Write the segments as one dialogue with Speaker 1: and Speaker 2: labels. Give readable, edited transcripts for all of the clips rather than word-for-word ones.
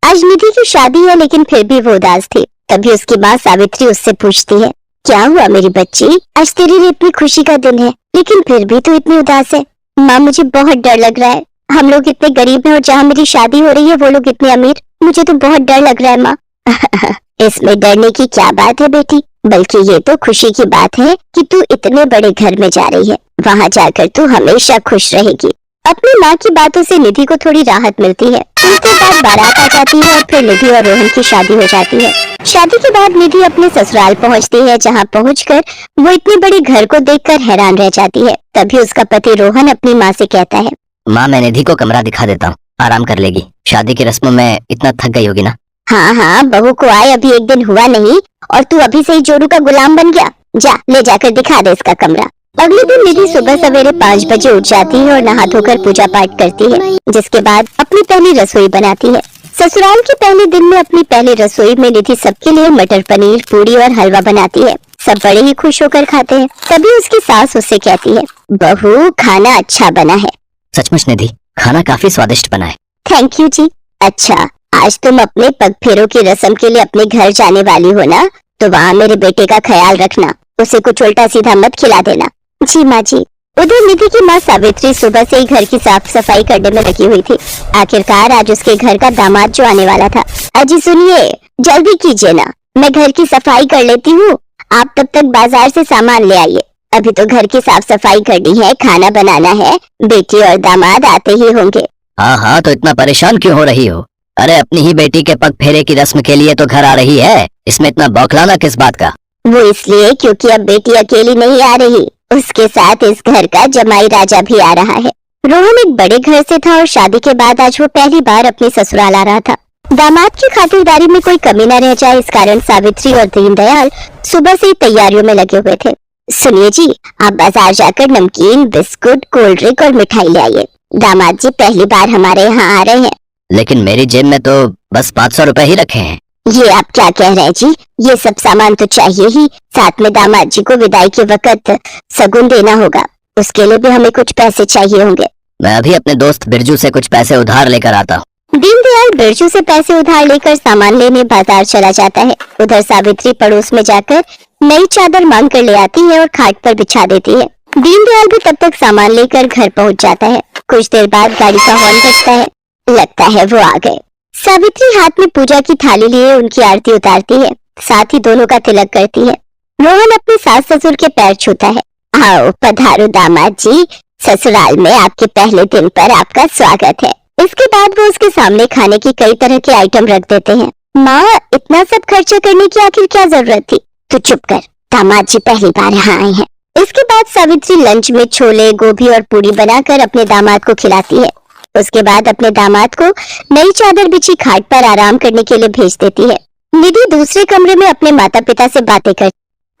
Speaker 1: आज निधि की शादी है लेकिन फिर भी वो उदास थी। तभी उसकी माँ सावित्री उससे पूछती है, क्या हुआ मेरी बच्ची, आज तेरे लिए इतनी खुशी का दिन है लेकिन फिर भी तू इतनी उदास है। माँ मुझे बहुत डर लग रहा है, हम लोग इतने गरीब हैं और जहाँ मेरी शादी हो रही है वो लोग इतने अमीर, मुझे तो बहुत डर लग रहा है माँ। इसमें डरने की क्या बात है बेटी, बल्कि ये तो खुशी की बात है कि तू इतने बड़े घर में जा रही है, वहाँ जाकर तू हमेशा खुश रहेगी। अपनी माँ की बातों से निधि को थोड़ी राहत मिलती है। उसके बाद बारात आ जाती है और फिर निधि और रोहन की शादी हो जाती है। शादी के बाद निधि अपने ससुराल पहुँचती है, जहाँ पहुँचकर वो इतने बड़े घर को देखकर हैरान रह जाती है। तभी उसका पति रोहन अपनी माँ से कहता है,
Speaker 2: माँ मैं निधि को कमरा दिखा देता हूँ, आराम कर लेगी, शादी की रस्मों में इतना थक गई होगी ना।
Speaker 1: हाँ हाँ, बहू को आए अभी एक दिन हुआ नहीं और तू अभी से ही जोरू का गुलाम बन गया, जा ले जाकर दिखा दे इसका कमरा। अगले दिन निधि सुबह सवेरे 5 बजे उठ जाती है और नहा धोकर पूजा पाठ करती है, जिसके बाद अपनी पहली रसोई बनाती है। ससुराल के पहले दिन में अपनी पहली रसोई में निधि सबके लिए मटर पनीर, पूरी और हलवा बनाती है। सब बड़े ही खुश होकर खाते हैं। तभी उसकी सास उससे कहती है, बहू खाना अच्छा बना है।
Speaker 2: सचमुच निधि, खाना काफी स्वादिष्ट बना है।
Speaker 1: थैंक यू जी। अच्छा, आज तुम अपने पग फेरों की रस्म के लिए अपने घर जाने वाली हो ना, तो वहाँ मेरे बेटे का ख्याल रखना, उसे कुछ उल्टा सीधा मत खिला देना। जी माँ जी। उधर निधि की माँ सावित्री सुबह से ही घर की साफ सफाई करने में लगी हुई थी। आखिरकार आज उसके घर का दामाद जो आने वाला था। अजी सुनिए, जल्दी कीजिए ना, मैं घर की सफाई कर लेती हूँ, आप तब तक बाजार से सामान ले आइए। अभी तो घर की साफ सफाई करनी है, खाना बनाना है, बेटी और दामाद आते ही होंगे।
Speaker 2: हाँ हाँ, तो इतना परेशान क्यों हो रही हो? अरे अपनी ही बेटी के पग फेरे की रस्म के लिए तो घर आ रही है, इसमें इतना बौखलाना किस बात का?
Speaker 1: वो इसलिए क्योंकि अब बेटी अकेली नहीं आ रही, उसके साथ इस घर का जमाई राजा भी आ रहा है। रोहन एक बड़े घर से था और शादी के बाद आज वो पहली बार अपने ससुराल आ रहा था। दामाद की खातिरदारी में कोई कमी न रह जाए, इस कारण सावित्री और दीनदयाल सुबह से ही तैयारियों में लगे हुए थे। सुनिए जी, आप बाजार जाकर नमकीन, बिस्कुट, कोल्ड ड्रिंक और मिठाई ले आइए। दामाद जी पहली बार हमारे यहाँ आ रहे हैं।
Speaker 2: लेकिन मेरी जेब में तो बस 500 रुपए ही रखे हैं।
Speaker 1: ये आप क्या कह रहे हैं जी, ये सब सामान तो चाहिए ही, साथ में दामाद जी को विदाई के वक्त सगुन देना होगा, उसके लिए भी हमें कुछ पैसे चाहिए होंगे।
Speaker 2: मैं अभी अपने दोस्त बिरजू से कुछ पैसे उधार लेकर आता हूँ।
Speaker 1: दीनदयाल बिरजू से पैसे उधार लेकर सामान लेने बाजार चला जाता है। उधर सावित्री पड़ोस में जाकर नई चादर मांग कर ले आती है और खाट पर बिछा देती है। दीनदयाल भी तब तक सामान लेकर घर पहुँच जाता है। कुछ देर बाद गाड़ी का हॉर्न बजता है, लगता है वो आ गए। सावित्री हाथ में पूजा की थाली लिए उनकी आरती उतारती है, साथ ही दोनों का तिलक करती है। रोहन अपने सास ससुर के पैर छूता है। आओ पधारो दामाद जी, ससुराल में आपके पहले दिन पर आपका स्वागत है। इसके बाद वो उसके सामने खाने की कई तरह के आइटम रख देते हैं। माँ, इतना सब खर्चा करने की आखिर क्या जरूरत थी? तू चुप कर, दामाद जी पहली बार यहाँ आए हैं। इसके बाद सावित्री लंच में छोले, गोभी और पूरी बनाकर अपने दामाद को खिलाती है। उसके बाद अपने दामाद को नई चादर बिछी खाट पर आराम करने के लिए भेज देती है। निधि दूसरे कमरे में अपने माता पिता से बातें कर,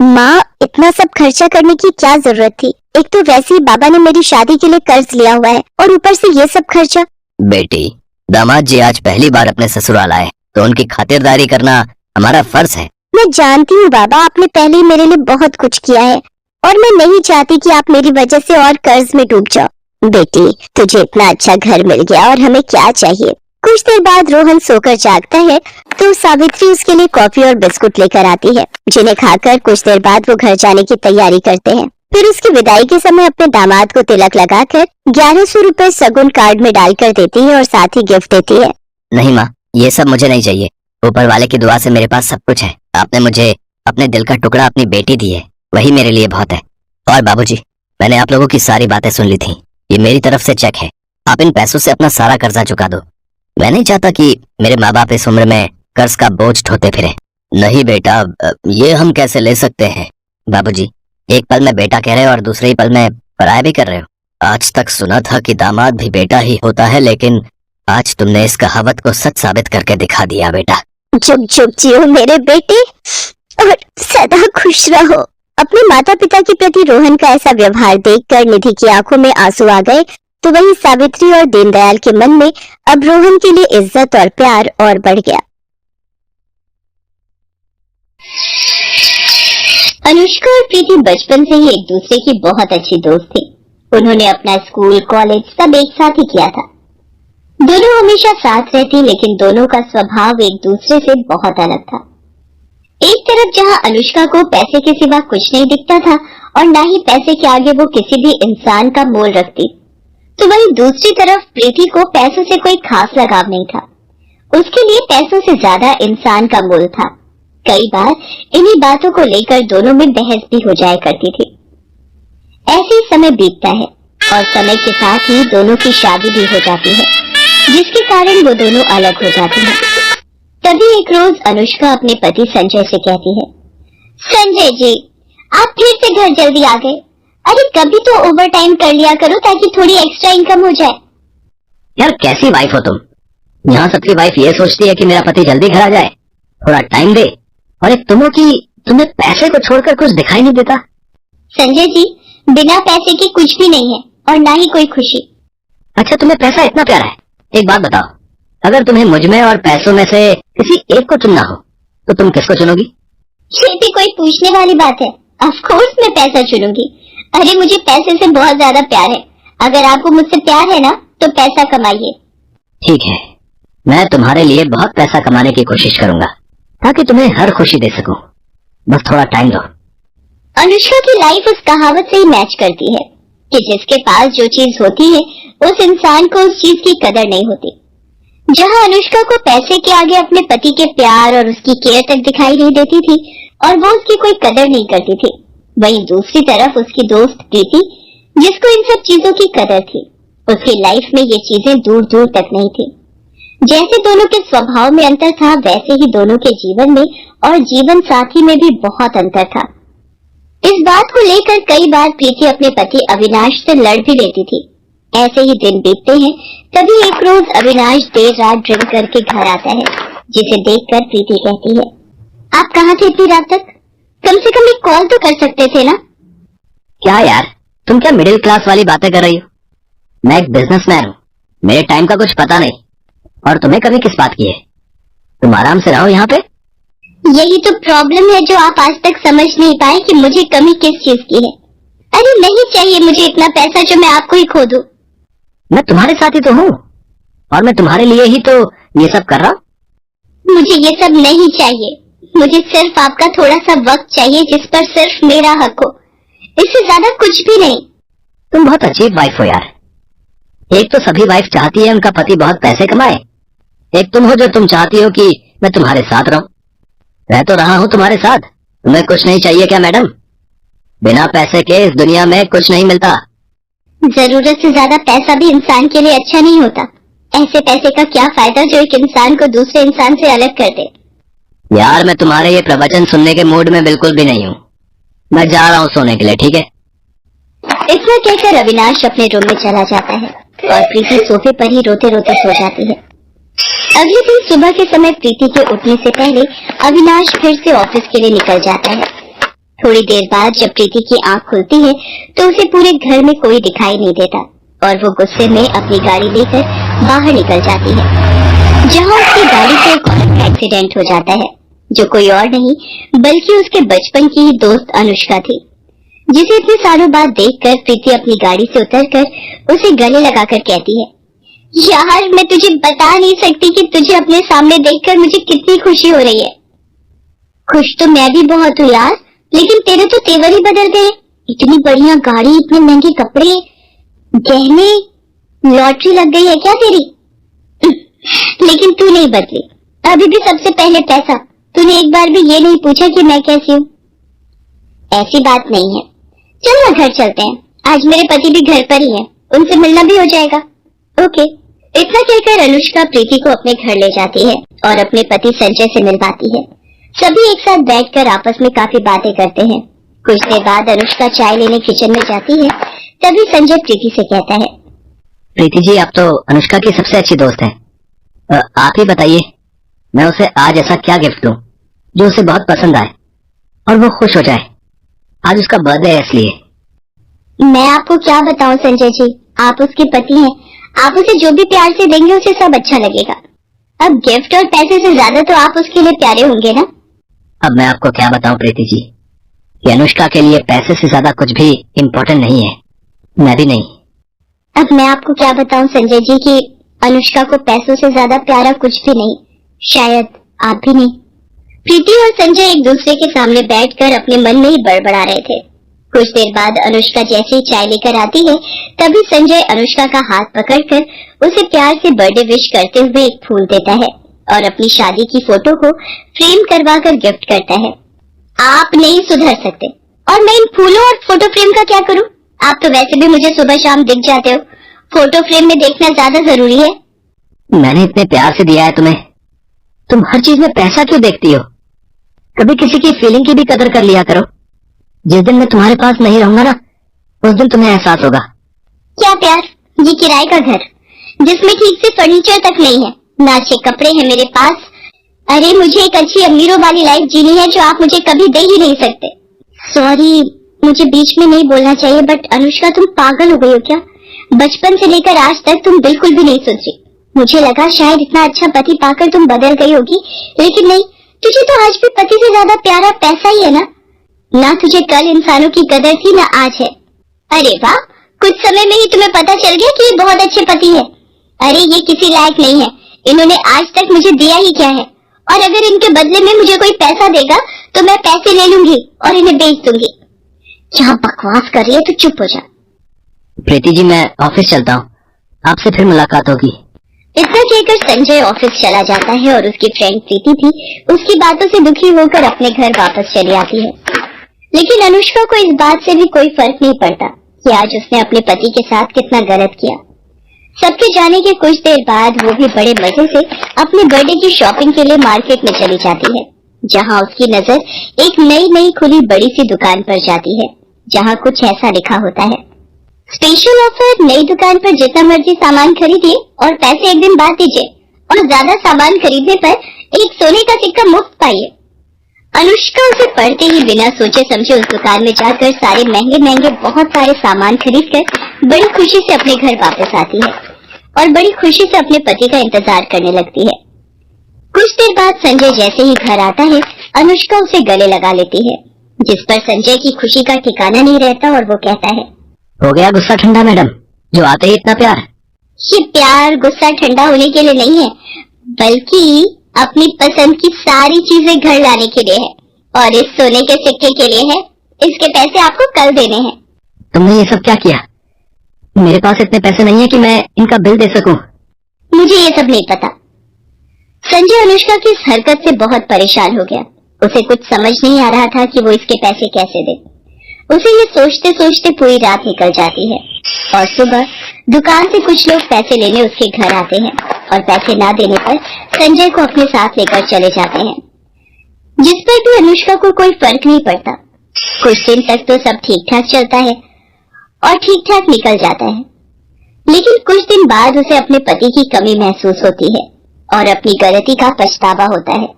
Speaker 1: माँ इतना सब खर्चा करने की क्या जरूरत थी? एक तो वैसे ही बाबा ने मेरी शादी के लिए कर्ज लिया हुआ है और ऊपर से ये सब खर्चा।
Speaker 2: बेटी, दामाद जी आज पहली बार अपने ससुराल आए तो उनकी खातिरदारी करना हमारा फर्ज है।
Speaker 1: मैं जानती हूँ बाबा, आपने पहले ही मेरे लिए बहुत कुछ किया है और मैं नहीं चाहती कि आप मेरी वजह से और कर्ज में डूब जाओ। बेटी, तुझे इतना अच्छा घर मिल गया और हमें क्या चाहिए। कुछ देर बाद रोहन सोकर जागता है तो सावित्री उसके लिए कॉफी और बिस्कुट लेकर आती है, जिन्हें खाकर कुछ देर बाद वो घर जाने की तैयारी करते हैं। फिर उसकी विदाई के समय अपने दामाद को तिलक लगाकर 1100 रुपए सगुन कार्ड में डालकर देती है और साथ ही गिफ्ट देती है।
Speaker 2: नहीं माँ, ये सब मुझे नहीं चाहिए, ऊपर वाले की दुआ से मेरे पास सब कुछ है। आपने मुझे अपने दिल का टुकड़ा अपनी बेटी दी है, वही मेरे लिए बहुत है। और बाबूजी, मैंने आप लोगों की सारी बातें सुन ली थी, ये मेरी तरफ से चेक है, आप इन पैसों से अपना सारा कर्जा चुका दो। मैं नहीं चाहता कि मेरे माँ बाप इस उम्र में कर्ज का बोझ ढोते फिरे। नहीं बेटा, ये हम कैसे ले सकते हैं? बाबूजी, एक पल में बेटा कह रहे हो और दूसरे ही पल में पराया भी कर रहे हो। आज तक सुना था कि दामाद भी बेटा ही होता है, लेकिन आज तुमने इस कहावत को सच साबित करके दिखा दिया बेटा।
Speaker 1: चुप चुप जियो मेरे बेटे और सदा खुश रहो। अपने माता पिता के प्रति रोहन का ऐसा व्यवहार देखकर निधि की आंखों में आंसू आ गए, तो वही सावित्री और दीनदयाल के मन में अब रोहन के लिए इज्जत और प्यार और बढ़ गया। अनुष्का और प्रीति बचपन से ही एक दूसरे की बहुत अच्छी दोस्त थी। उन्होंने अपना स्कूल, कॉलेज सब एक साथ ही किया था। दोनों हमेशा साथ रहती, लेकिन दोनों का स्वभाव एक दूसरे से बहुत अलग था। एक तरफ जहां अनुष्का को पैसे के सिवा कुछ नहीं दिखता था और ना ही पैसे के आगे वो किसी भी इंसान का मोल रखती, तो वहीं दूसरी तरफ प्रीति को पैसों से कोई खास लगाव नहीं था। उसके लिए पैसों से ज्यादा इंसान का मोल था। कई बार इन्हीं बातों को लेकर दोनों में बहस भी हो जाया करती थी। ऐसे ही समय बीतता है और समय के साथ ही दोनों की शादी भी हो जाती है, जिसके कारण वो दोनों अलग हो जाते हैं। तभी एक रोज अनुष्का अपने पति संजय से कहती है, संजय जी, आप फिर से घर जल्दी आ गए। अरे कभी तो ओवर टाइम कर लिया करो ताकि थोड़ी एक्स्ट्रा इनकम हो जाए।
Speaker 2: यार कैसी वाइफ हो तुम? यहाँ सबकी वाइफ ये सोचती है कि मेरा पति जल्दी घर आ जाए, थोड़ा टाइम दे, और एक तुम हो कि तुम्हें पैसे को छोड़कर कुछ दिखाई नहीं देता।
Speaker 1: संजय जी, बिना पैसे के कुछ भी नहीं है और ना ही कोई खुशी।
Speaker 2: अच्छा, तुम्हें पैसा इतना प्यारा है? एक बात बताओ, अगर तुम्हें मुझ में और पैसों में से किसी एक को चुनना हो तो तुम किसको चुनोगी?
Speaker 1: ये भी कोई पूछने वाली बात है? ऑफ कोर्स मैं पैसा चुनूंगी। अरे मुझे पैसे से बहुत ज्यादा प्यार है। अगर आपको मुझसे प्यार है ना तो पैसा कमाइए।
Speaker 2: ठीक है, मैं तुम्हारे लिए बहुत पैसा कमाने की कोशिश करूंगा ताकि तुम्हें हर खुशी दे सकूं। बस थोड़ा टाइम दो।
Speaker 1: अनुष्का की लाइफ उस कहावत से ही मैच करती है कि जिसके पास जो चीज होती है उस इंसान को उस चीज की कदर नहीं होती। जहां अनुष्का को पैसे के आगे अपने पति के प्यार और उसकी केयर तक दिखाई नहीं देती थी और वो उसकी कोई कदर नहीं करती थी, वहीं दूसरी तरफ उसकी दोस्त प्रीति, जिसको इन सब चीजों की कदर थी, उसकी लाइफ में ये चीजें दूर दूर तक नहीं थी। जैसे दोनों के स्वभाव में अंतर था, वैसे ही दोनों के जीवन में और जीवन साथी में भी बहुत अंतर था। इस बात को लेकर कई बार प्रीति अपने पति अविनाश से लड़ भी लेती थी। ऐसे ही दिन बीतते हैं। तभी एक रोज अविनाश देर रात ड्रिंक करके घर आता है, जिसे देखकर प्रीति कहती है, आप कहाँ थे इतनी रात तक? कम से कम एक कॉल तो कर सकते थे ना।
Speaker 2: क्या यार, तुम क्या मिडिल क्लास वाली बातें कर रही हो? मैं एक बिजनेसमैन हूँ, मेरे टाइम का कुछ पता नहीं, और तुम्हें कभी किस बात की है? तुम आराम से रहो यहाँ पे।
Speaker 1: यही तो प्रॉब्लम है जो आप आज तक समझ नहीं पाए कि मुझे कमी किस चीज की है। अरे नहीं चाहिए मुझे इतना पैसा जो मैं आपको ही खो दूं।
Speaker 2: मैं तुम्हारे साथ ही तो हूँ और मैं तुम्हारे लिए ही तो ये सब कर रहा हूँ।
Speaker 1: मुझे ये सब नहीं चाहिए। मुझे सिर्फ आपका थोड़ा सा वक्त चाहिए जिस पर सिर्फ मेरा हक हो, इससे ज्यादा कुछ भी नहीं।
Speaker 2: तुम बहुत अजीब वाइफ हो यार। एक तो सभी वाइफ चाहती है उनका पति बहुत पैसे कमाए, एक तुम हो जो तुम चाहती हो कि मैं तुम्हारे साथ रहूं। रह तो रहा हूँ तुम्हारे साथ, तुम्हें कुछ नहीं चाहिए क्या मैडम? बिना पैसे के इस दुनिया में कुछ नहीं मिलता।
Speaker 1: जरूरत से ज्यादा पैसा भी इंसान के लिए अच्छा नहीं होता। ऐसे पैसे का क्या फायदा जो एक इंसान को दूसरे इंसान से अलग कर दे।
Speaker 2: यार मैं तुम्हारे ये प्रवचन सुनने के मूड में बिल्कुल भी नहीं हूँ। मैं जा रहा हूँ सोने के लिए, ठीक है?
Speaker 1: इतना कहकर अविनाश अपने रूम में चला जाता है और प्रीति सोफे पर ही रोते रोते सो जाती है। अगले दिन सुबह के समय प्रीति के उठने से पहले अविनाश फिर से ऑफिस के लिए निकल जाता है। थोड़ी देर बाद जब प्रीति की आंख खुलती है तो उसे पूरे घर में कोई दिखाई नहीं देता और वो गुस्से में अपनी गाड़ी लेकर बाहर निकल जाती है, जहां उसकी गाड़ी से एक औरत का एक्सीडेंट हो जाता है, जो कोई और नहीं बल्कि उसके बचपन की ही दोस्त अनुष्का थी, जिसे इतने सालों बाद देखकर प्रीति अपनी गाड़ी से उतरकर उसे गले लगाकर कहती है, यार मैं तुझे बता नहीं सकती कि तुझे अपने सामने देखकर मुझे कितनी खुशी हो रही है। खुश तो मैं भी बहुत हूँ यार, लेकिन तेरे तो तेवर ही बदल गए। इतनी बढ़िया गाड़ी, इतने महंगे कपड़े, गहने, लॉटरी लग गई है क्या तेरी? लेकिन तू नहीं बदली, अभी भी सबसे पहले पैसा। तूने एक बार भी ये नहीं पूछा कि मैं कैसी हूँ। ऐसी बात नहीं है, चल ना घर चलते हैं। आज मेरे पति भी घर पर ही हैं, उनसे मिलना भी हो जाएगा। ओके। इतना कहकर अनुष्का प्रीति को अपने घर ले जाती है और अपने पति संजय से मिलवाती है। सभी एक साथ बैठकर आपस में काफी बातें करते हैं। कुछ देर बाद अनुष्का चाय लेने किचन में जाती है। तभी संजय प्रीति से कहता है,
Speaker 2: प्रीति जी, आप तो अनुष्का की सबसे अच्छी दोस्त हैं। आप ही बताइए, मैं उसे आज ऐसा क्या गिफ्ट दूं जो उसे बहुत पसंद आए और वो खुश हो जाए। आज उसका बर्थडे है इसलिए।
Speaker 1: मैं आपको क्या बताऊं संजय जी, आप उसके पति हैं। आप उसे जो भी प्यार से देंगे उसे सब अच्छा लगेगा। अब गिफ्ट और पैसे से ज्यादा तो आप उसके लिए प्यारे होंगे ना।
Speaker 2: अब मैं आपको क्या बताऊं प्रीति जी, कि अनुष्का के लिए पैसे से ज्यादा कुछ भी इम्पोर्टेंट नहीं है, मैं भी नहीं।
Speaker 1: अब मैं आपको क्या बताऊं संजय जी कि अनुष्का को पैसों से ज्यादा प्यारा कुछ भी नहीं, शायद आप भी नहीं। प्रीति और संजय एक दूसरे के सामने बैठकर अपने मन में ही बड़बड़ा रहे थे। कुछ देर बाद अनुष्का जैसे ही चाय लेकर आती है, तभी संजय अनुष्का का हाथ पकड़कर उसे प्यार से बर्थडे विश करते हुए एक फूल देता है और अपनी शादी की फोटो को फ्रेम करवाकर गिफ्ट करता है। आप नहीं सुधर सकते, और मैं इन फूलों और फोटो फ्रेम का क्या करूं? आप तो वैसे भी मुझे सुबह शाम दिख जाते हो, फोटो फ्रेम में देखना ज्यादा जरूरी है।
Speaker 2: मैंने इतने प्यार से दिया है तुम्हें, तुम हर चीज में पैसा क्यों देखती हो? कभी किसी की फीलिंग की भी कदर कर लिया करो। जिस दिन मैं तुम्हारे पास नहीं रहूंगा ना, उस दिन तुम्हें एहसास होगा।
Speaker 1: क्या प्यार? ये किराए का घर जिसमें ठीक से फर्नीचर तक नहीं है, ना अच्छे कपड़े हैं मेरे पास। अरे मुझे एक अच्छी अमीरों वाली लाइफ जीनी है जो आप मुझे कभी दे ही नहीं सकते। सॉरी, मुझे बीच में नहीं बोलना चाहिए, बट अनुष्का तुम पागल हो गई हो क्या? बचपन से लेकर आज तक तुम बिल्कुल भी नहीं सुधरी। मुझे लगा शायद इतना अच्छा पति पाकर तुम बदल गई होगी, लेकिन नहीं, तुझे तो आज भी पति से ज्यादा प्यारा पैसा ही है ना। ना तुझे कल इंसानों की कदर थी ना आज है। अरे वाह, कुछ समय में ही तुम्हें पता चल गया कि ये बहुत अच्छे पति है। अरे ये किसी लायक नहीं है, इन्होंने आज तक मुझे दिया ही क्या है, और अगर इनके बदले में मुझे कोई पैसा देगा तो मैं पैसे ले लूंगी और इन्हें बेच दूंगी। क्या बकवास कर रही है, तो चुप हो जा।
Speaker 2: प्रीति जी, मैं ऑफिस चलता हूँ, आपसे फिर मुलाकात होगी।
Speaker 1: इतना कहकर संजय ऑफिस चला जाता है और उसकी फ्रेंड प्रीति भी उसकी बातों से दुखी होकर अपने घर वापस चली आती है। लेकिन अनुष्का को इस बात से भी कोई फर्क नहीं पड़ता कि आज उसने अपने पति के साथ कितना गलत किया। सबके जाने के कुछ देर बाद वो भी बड़े मजे से अपने बर्थडे की शॉपिंग के लिए मार्केट में चली जाती है, जहां उसकी नजर एक नई खुली बड़ी सी दुकान पर जाती है, जहां कुछ ऐसा लिखा होता है, स्पेशल ऑफर, नई दुकान पर जितना मर्जी सामान खरीदिए और पैसे एक दिन बाद दीजिए, और ज्यादा सामान खरीदने पर एक सोने का सिक्का मुफ्त पाइए। अनुष्का उसे पढ़ते ही बिना सोचे समझे उस दुकान में जाकर सारे महंगे बहुत सारे सामान खरीदकर बड़ी खुशी से अपने घर वापस आती है और बड़ी खुशी से अपने पति का इंतजार करने लगती है। कुछ देर बाद संजय जैसे ही घर आता है, अनुष्का उसे गले लगा लेती है, जिस पर संजय की खुशी का ठिकाना नहीं रहता और वो कहता है,
Speaker 2: हो गया गुस्सा ठंडा मैडम, जो आते ही इतना प्यार?
Speaker 1: ये प्यार गुस्सा ठंडा होने के लिए नहीं है, बल्कि अपनी पसंद की सारी चीजें घर लाने के लिए है, और इस सोने के सिक्के के लिए है। इसके पैसे आपको कल देने हैं।
Speaker 2: तुमने ये सब क्या किया? मेरे पास इतने पैसे नहीं है कि मैं इनका बिल दे सकूं।
Speaker 1: मुझे ये सब नहीं पता। संजय अनुष्का की इस हरकत से बहुत परेशान हो गया। उसे कुछ समझ नहीं आ रहा था कि वो इसके पैसे कैसे दे। उसे ये सोचते सोचते पूरी रात निकल जाती है और सुबह दुकान से कुछ लोग पैसे लेने उसके घर आते हैं और पैसे ना देने पर संजय को अपने साथ लेकर चले जाते हैं, जिस पर भी अनुष्का को कोई फर्क नहीं पड़ता। कुछ दिन तक तो सब ठीक ठाक चलता है और ठीक ठाक निकल जाता है, लेकिन कुछ दिन बाद उसे अपने पति की कमी महसूस होती है और अपनी गलती का पछतावा होता है,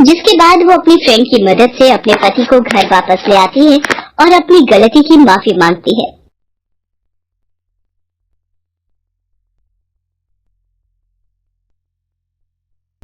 Speaker 1: जिसके बाद वो अपनी फ्रेंड की मदद से अपने पति को घर वापस ले आती है और अपनी गलती की माफी मांगती है।